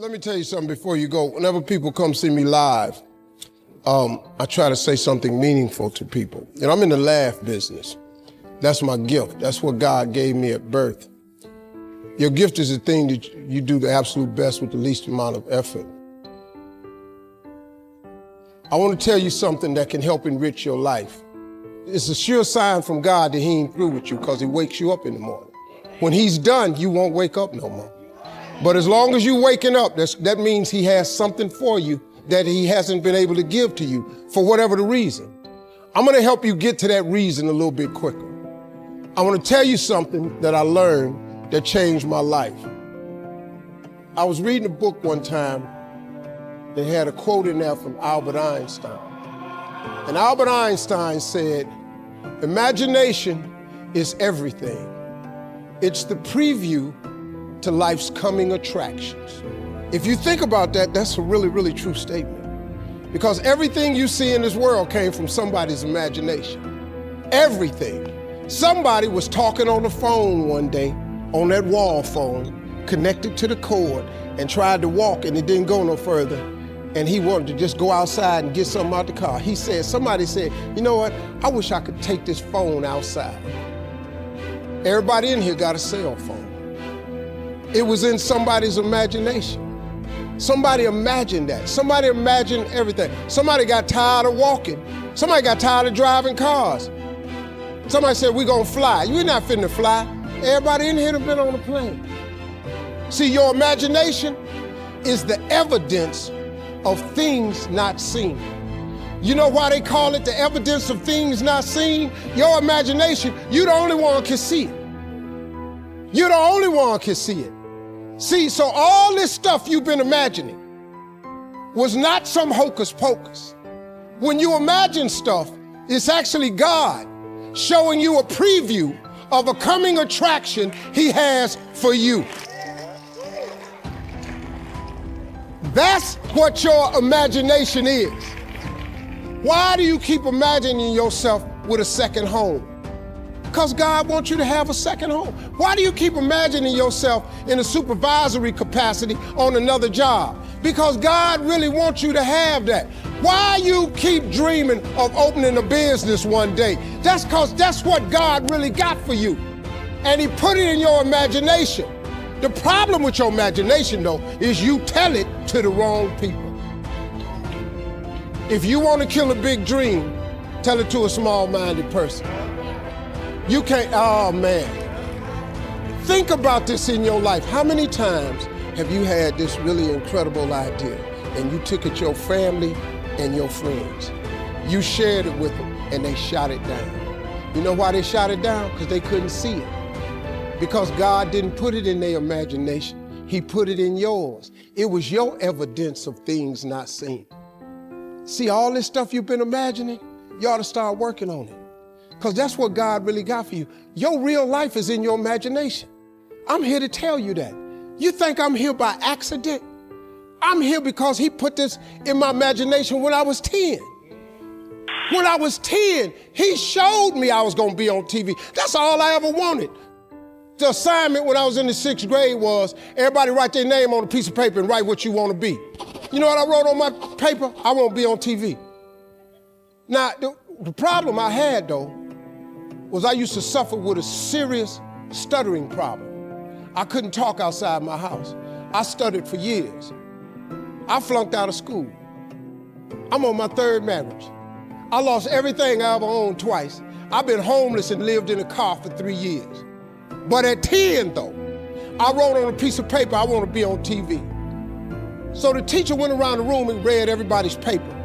Let me tell you something before you go. Whenever people come see me live, I try to say something meaningful to people. You know, I'm in the laugh business. That's my gift. That's what God gave me at birth. Your gift is the thing that you do the absolute best with the least amount of effort. I want to tell you something that can help enrich your life. It's a sure sign from God that he ain't through with you because he wakes you up in the morning. When he's done, you won't wake up no more. But as long as you're waking up, that means he has something for you that he hasn't been able to give to you for whatever the reason. I'm going to help you get to that reason a little bit quicker. I want to tell you something that I learned that changed my life. I was reading a book one time that had a quote in there from Albert Einstein. And Albert Einstein said, "Imagination is everything. It's the preview to life's coming attractions." If you think about that, that's a really, really true statement. Because everything you see in this world came from somebody's imagination. Everything. Somebody was talking on the phone one day, on that wall phone, connected to the cord, and tried to walk and it didn't go no further. And he wanted to just go outside and get something out the car. Somebody said, "You know what? I wish I could take this phone outside." Everybody in here got a cell phone. It was in somebody's imagination. Somebody imagined that. Somebody imagined everything. Somebody got tired of walking. Somebody got tired of driving cars. Somebody said, "We're gonna fly." You're not finna fly. Everybody in here have been on a plane. See, your imagination is the evidence of things not seen. You know why they call it the evidence of things not seen? Your imagination, you the only one can see it. You're the only one can see it. See, so all this stuff you've been imagining was not some hocus pocus. When you imagine stuff, it's actually God showing you a preview of a coming attraction he has for you. That's what your imagination is. Why do you keep imagining yourself with a second home? Because God wants you to have a second home. Why do you keep imagining yourself in a supervisory capacity on another job? Because God really wants you to have that. Why you keep dreaming of opening a business one day? That's because that's what God really got for you. And he put it in your imagination. The problem with your imagination, though, is you tell it to the wrong people. If you want to kill a big dream, tell it to a small-minded person. You can't, oh man. Think about this in your life. How many times have you had this really incredible idea and you took it to your family and your friends? You shared it with them and they shot it down. You know why they shot it down? Because they couldn't see it. Because God didn't put it in their imagination. He put it in yours. It was your evidence of things not seen. See, all this stuff you've been imagining, you ought to start working on it. Because that's what God really got for you. Your real life is in your imagination. I'm here to tell you that. You think I'm here by accident? I'm here because he put this in my imagination when I was 10. When I was 10, he showed me I was going to be on TV. That's all I ever wanted. The assignment when I was in the 6th grade was everybody write their name on a piece of paper and write what you want to be. You know what I wrote on my paper? I want to be on TV. Now, the problem I had, though, was I used to suffer with a serious stuttering problem. I couldn't talk outside my house. I stuttered for years. I flunked out of school. I'm on my 3rd marriage. I lost everything I ever owned twice. I've been homeless and lived in a car for 3 years. But at 10, though, I wrote on a piece of paper, I want to be on TV. So the teacher went around the room and read everybody's paper.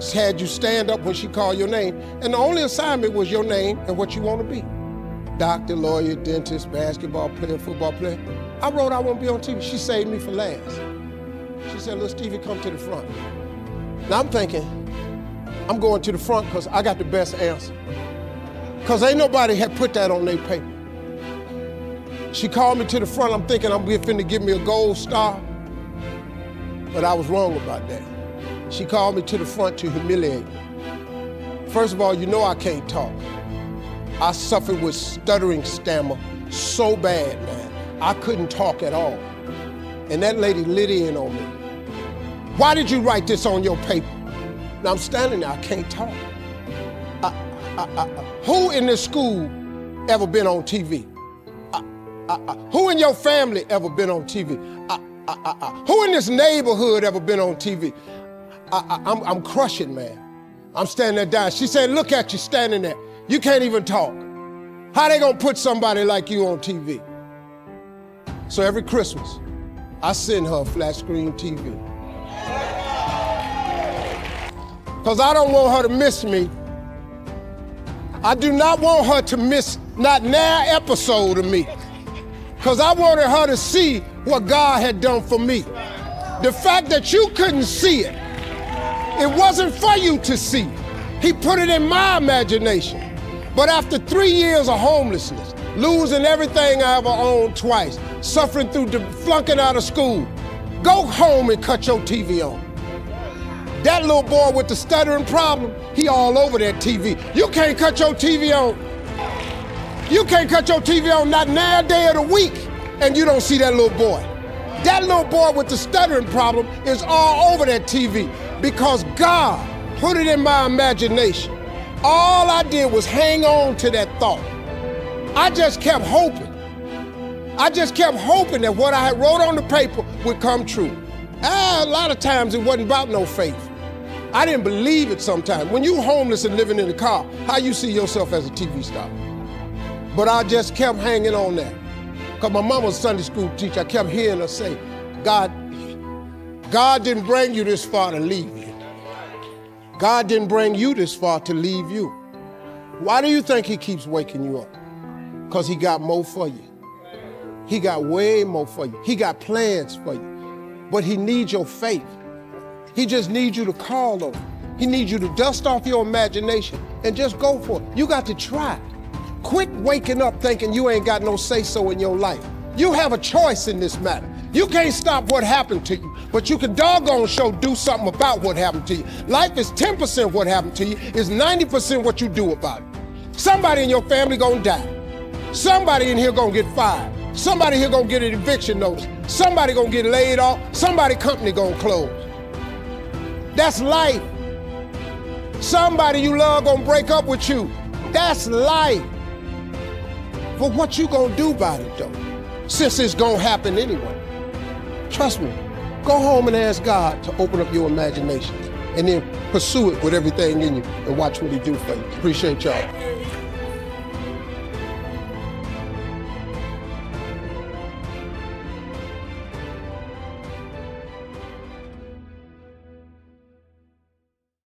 She had you stand up when she called your name, and the only assignment was your name and what you want to be. Doctor, lawyer, dentist, basketball player, football player. I wrote I want to be on TV. She saved me for last. She said, "Little Stevie, come to the front." Now I'm thinking, I'm going to the front because I got the best answer. Because ain't nobody had put that on their paper. She called me to the front. I'm thinking I'm finna give me a gold star. But I was wrong about that. She called me to the front to humiliate me. First of all, you know I can't talk. I suffered with stuttering stammer so bad, man. I couldn't talk at all. And that lady lit in on me. Why did you write this on your paper? Now I'm standing there, I can't talk. Who in this school ever been on TV? Who in your family ever been on TV? Who in this neighborhood ever been on TV? I'm crushing, man. I'm standing there dying. She said, look at you standing there. You can't even talk. How they gonna put somebody like you on TV? So every Christmas, I send her a flat screen TV. Because I don't want her to miss me. I do not want her to miss not an episode of me. Because I wanted her to see what God had done for me. The fact that you couldn't see it, it wasn't for you to see. He put it in my imagination. But after 3 years of homelessness, losing everything I ever owned twice, suffering through flunking out of school, go home and cut your TV on. That little boy with the stuttering problem, he all over that TV. You can't cut your TV on. You can't cut your TV on not a day of the week and you don't see that little boy. That little boy with the stuttering problem is all over that TV because God put it in my imagination. All I did was hang on to that thought. I just kept hoping. I just kept hoping that what I had wrote on the paper would come true. A lot of times it wasn't about no faith. I didn't believe it sometimes. When you homeless and living in the car, how you see yourself as a TV star? But I just kept hanging on that. Because my mama was a Sunday school teacher, I kept hearing her say, God didn't bring you this far to leave you. God didn't bring you this far to leave you. Why do you think he keeps waking you up? Because he got more for you. He got way more for you. He got plans for you. But he needs your faith. He just needs you to call on him. He needs you to dust off your imagination and just go for it. You got to try. Quit waking up thinking you ain't got no say-so in your life. You have a choice in this matter. You can't stop what happened to you, but you can doggone sure do something about what happened to you. Life is 10% what happened to you, is 90% what you do about it. Somebody in your family gonna die. Somebody in here gonna get fired. Somebody here gonna get an eviction notice. Somebody gonna get laid off. Somebody company gonna close. That's life. Somebody you love gonna break up with you. That's life. But what you gonna do about it though? Since it's gonna happen anyway. Trust me, go home and ask God to open up your imagination and then pursue it with everything in you and watch what he do for you. Appreciate y'all.